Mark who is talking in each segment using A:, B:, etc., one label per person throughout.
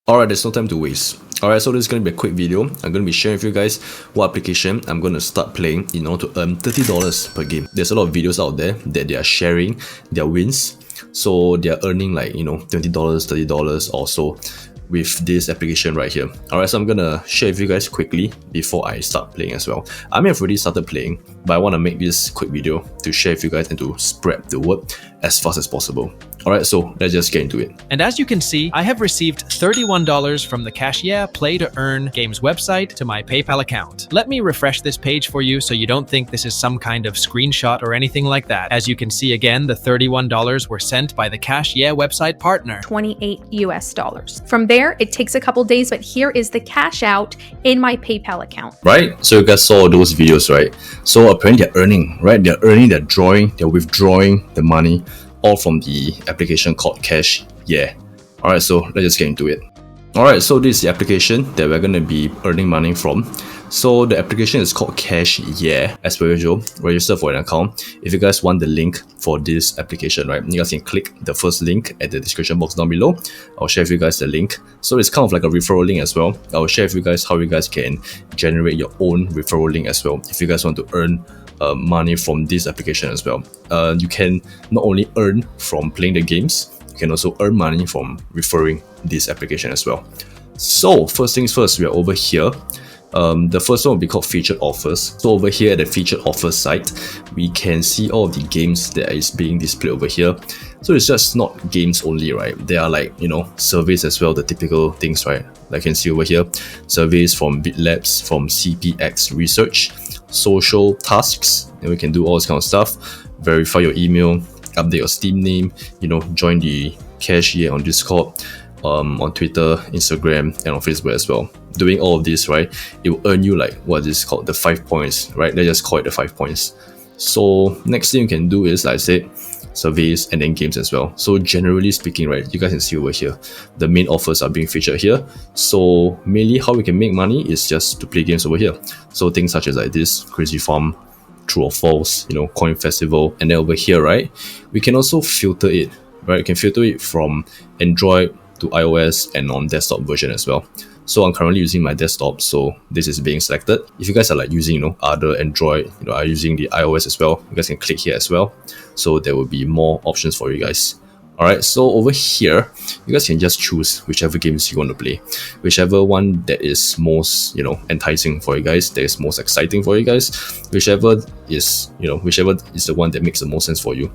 A: Alright, there's no time to waste. Alright, so this is going to be a quick video. I'm going to be sharing with you guys what application I'm going to start playing in order to earn $30 per game. There's a lot of videos out there that they are sharing their wins. So they're earning like, $20, $30 or so with this application right here. Alright, so I'm gonna share with you guys quickly before I start playing as well. I may have already started playing, but I want to make this quick video to share with you guys and to spread the word as fast as possible. Alright, so let's just get into it.
B: And as you can see, I have received $31 from the cashyeah Play to Earn games website to my PayPal account. Let me refresh this page for you so you don't think this is some kind of screenshot or anything like that. As you can see again, the $31 were sent by the cashyeah website partner.
C: $28 US. From there, it takes a couple days, but here is the cash out in my PayPal account.
A: Right, so you guys saw those videos, right? So apparently they're earning, right? They're earning, they're drawing, they're withdrawing the money all from the application called cashyeah. Alright, so let's just get into it. Alright, so this is the application that we're going to be earning money from. So the application is called cashyeah. As per usual, register for an account. If you guys want the link for this application, right, you guys can click the first link at the description box down below. I'll share with you guys the link. So it's kind of like a referral link as well. I'll share with you guys how you guys can generate your own referral link as well if you guys want to earn money from this application as well. You can not only earn from playing the games, you can also earn money from referring this application as well. So first things first, we are over here. The first one will be called featured offers. So over here at the featured offers site, we can see all of the games that is being displayed over here. So it's just not games only, right? There are like, surveys as well, the typical things, right? Like you can see over here, surveys from BitLabs, from CPX Research, social tasks, and we can do all this kind of stuff. Verify your email, update your Steam name, join the cashyeah on Discord, on Twitter, Instagram, and on Facebook as well. Doing all of this, right, it will earn you like what is called the 5 points, right? Let's just call it the 5 points. So next thing you can do is, like I said, surveys and then games as well. So generally speaking, right, you guys can see over here, the main offers are being featured here. So mainly how we can make money is just to play games over here. So things such as like this, Crazy Farm, True or False, Coin Festival, and then over here, right, we can also filter it, right? You can filter it from Android to iOS and on desktop version as well. So I'm currently using my desktop, so this is being selected. If you guys are like using, other Android, are using the iOS as well, you guys can click here as well. So there will be more options for you guys. Alright, so over here, you guys can just choose whichever games you want to play. Whichever one that is most, enticing for you guys, that is most exciting for you guys. Whichever is the one that makes the most sense for you.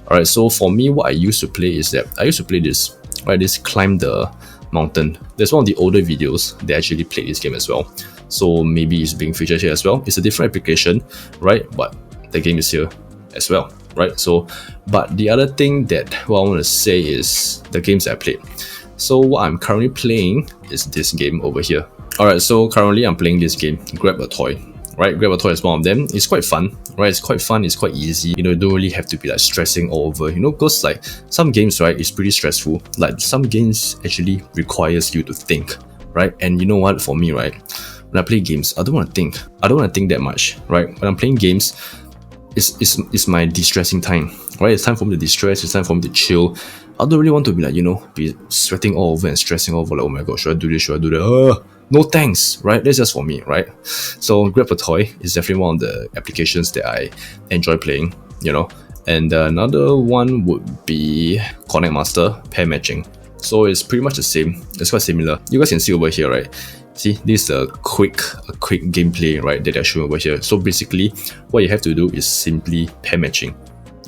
A: Alright, so for me, what I used to play is that I used to play this, right? This Climb the Mountain. There's one of the older videos that actually played this game as well. So maybe it's being featured here as well. It's a different application, right? But the game is here as well, right? So, but the other thing that I want to say is the games that I played. So what I'm currently playing is this game over here. Alright, so currently I'm playing this game, Grab a Toy. Right, Grab a Toy is one of them. It's quite fun, right? It's quite fun, it's quite easy. You don't really have to be like stressing all over, because like some games, right, it's pretty stressful. Like some games actually requires you to think, right? And you know what, for me, right, when I play games, I don't want to think. I don't want to think that much, right? When I'm playing games, it's my de-stressing time, right? It's time for me to de-stress, it's time for me to chill. I don't really want to be like, be sweating all over and stressing all over, like, oh my god, should I do this, should I do that? No thanks, right? That's just for me, right? So Grab a Toy is definitely one of the applications that I enjoy playing, And another one would be Connect Master Pair Matching. So it's pretty much the same. It's quite similar. You guys can see over here, right? See, this is a quick gameplay, right, that they're showing over here. So basically, what you have to do is simply pair matching,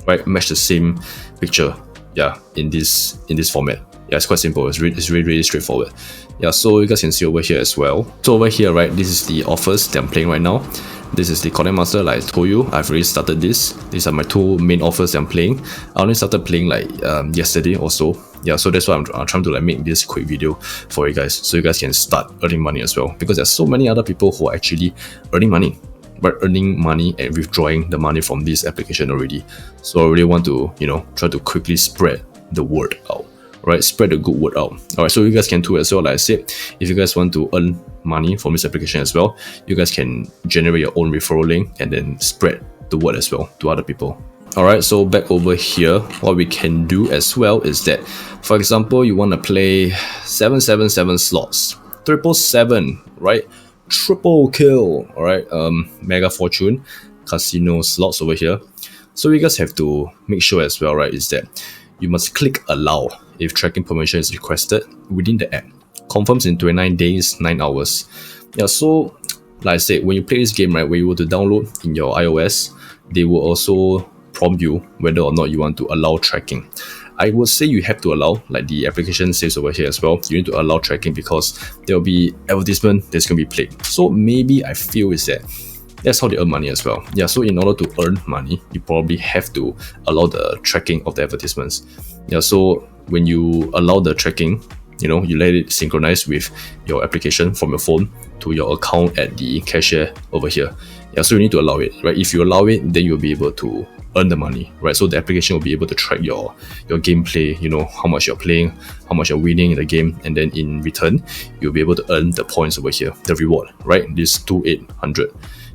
A: right? Match the same picture, yeah, in this format. Yeah, it's quite simple. It's really straightforward. Yeah, so you guys can see over here as well. So over here, right, this is the offers that I'm playing right now. This is the Connect Master, like I told you. I've already started this. These are my two main offers that I'm playing. I only started playing like yesterday or so. Yeah, so that's why I'm trying to like make this quick video for you guys, so you guys can start earning money as well. Because there's so many other people who are actually earning money, but earning money and withdrawing the money from this application already. So I really want to, try to quickly spread the word out. Right, spread the good word out. Alright, so you guys can do as well. Like I said, if you guys want to earn money from this application as well, you guys can generate your own referral link and then spread the word as well to other people. Alright, so back over here, what we can do as well is that, for example, you want to play 777 slots, 777, right? Triple kill, alright? Mega Fortune, casino slots over here. So you guys have to make sure as well, right, is that you must click allow if tracking permission is requested within the app. Confirms in 29 days, 9 hours. Yeah, so like I said, when you play this game, right, when you were to download in your iOS, they will also prompt you whether or not you want to allow tracking. I would say you have to allow, like the application says over here as well, you need to allow tracking because there will be advertisement that's going to be played. So maybe I feel is that that's how they earn money as well. Yeah, so in order to earn money, you probably have to allow the tracking of the advertisements. Yeah, so when you allow the tracking, you know, you let it synchronize with your application from your phone to your account at the cashyeah over here. Yeah, so you need to allow it, right? If you allow it, then you'll be able to earn the money, right? So the application will be able to track your gameplay, you know, how much you're playing, how much you're winning in the game, and then in return, you'll be able to earn the points over here, the reward, right? This 2800.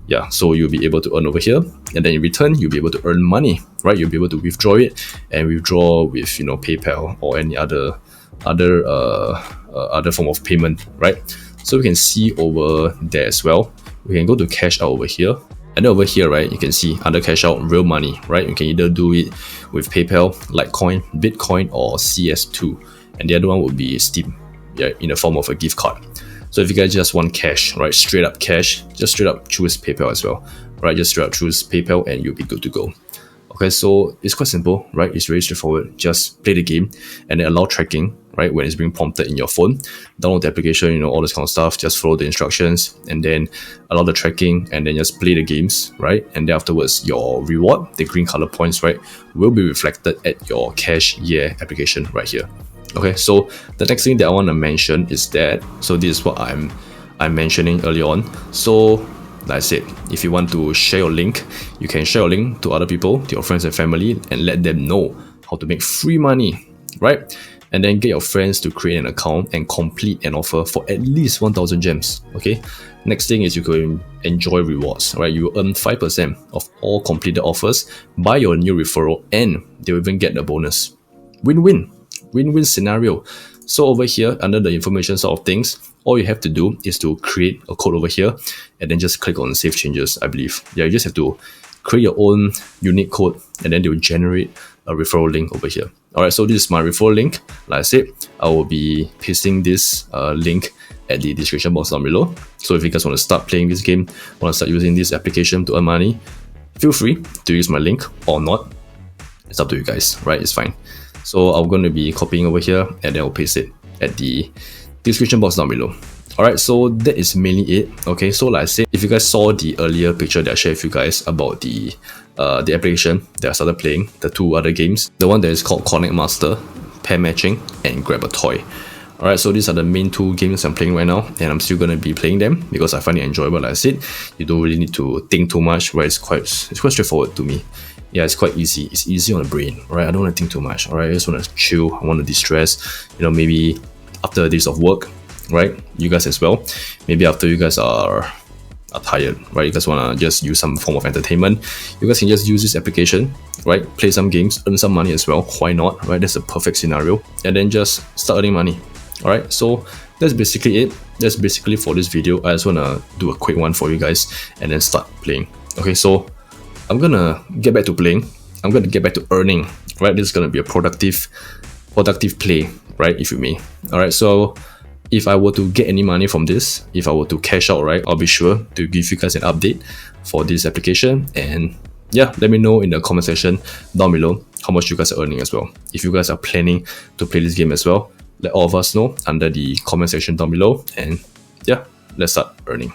A: Yeah, so you'll be able to earn over here, and then in return, you'll be able to earn money, right? You'll be able to withdraw it and withdraw with, you know, PayPal or any other form of payment, right? So we can see over there as well. We can go to cash out over here. And then over here, right, you can see under cash out, real money, right? You can either do it with PayPal, Litecoin, Bitcoin, or CS2. And the other one would be Steam, yeah, in the form of a gift card. So if you guys just want cash, right, straight up cash, just straight up choose PayPal as well, right? Just straight up choose PayPal and you'll be good to go. Okay, so it's quite simple, right? It's very straightforward. Just play the game and then allow tracking, right? When it's being prompted in your phone, download the application, you know, all this kind of stuff. Just follow the instructions and then allow the tracking and then just play the games, right? And then afterwards, your reward, the green color points, right, will be reflected at your cashyeah application right here. Okay, so the next thing that I want to mention is that, so this is what I'm mentioning earlier on. So like I said, if you want to share your link, you can share your link to other people, to your friends and family, and let them know how to make free money, right? And then get your friends to create an account and complete an offer for at least 1000 gems, okay? Next thing is you can enjoy rewards, right? You earn 5% of all completed offers by your new referral, and they'll even get the bonus. Win-win. Win-win scenario. So over here, under the information sort of things, all you have to do is to create a code over here and then just click on save changes, I believe. Yeah, you just have to create your own unique code and then they will generate a referral link over here. Alright, so this is my referral link. Like I said, I will be pasting this link at the description box down below. So if you guys want to start playing this game, want to start using this application to earn money, feel free to use my link or not. It's up to you guys, right? It's fine. So I'm going to be copying over here and then I'll paste it at the description box down below. Alright, so that is mainly it. Okay, so like I said, if you guys saw the earlier picture that I shared with you guys about the application that I started playing, the two other games, the one that is called Connect Master, Pair Matching, and Grab a Toy. Alright, so these are the main two games I'm playing right now, and I'm still going to be playing them because I find it enjoyable. Like I said, you don't really need to think too much, right? It's quite straightforward to me. Yeah, it's quite easy. It's easy on the brain, right? I don't want to think too much, alright? I just want to chill. I want to distress. You know, maybe after days of work, right? You guys as well. Maybe after you guys are tired, right? You guys want to just use some form of entertainment. You guys can just use this application, right? Play some games, earn some money as well. Why not, right? That's a perfect scenario. And then just start earning money, alright? So that's basically it. That's basically for this video. I just want to do a quick one for you guys and then start playing. Okay, so I'm gonna get back to playing. I'm gonna get back to earning, right? This is gonna be a productive play, right? If you may. Alright, so if I were to get any money from this, if I were to cash out, right, I'll be sure to give you guys an update for this application. And yeah, let me know in the comment section down below how much you guys are earning as well. If you guys are planning to play this game as well, let all of us know under the comment section down below. And yeah, let's start earning.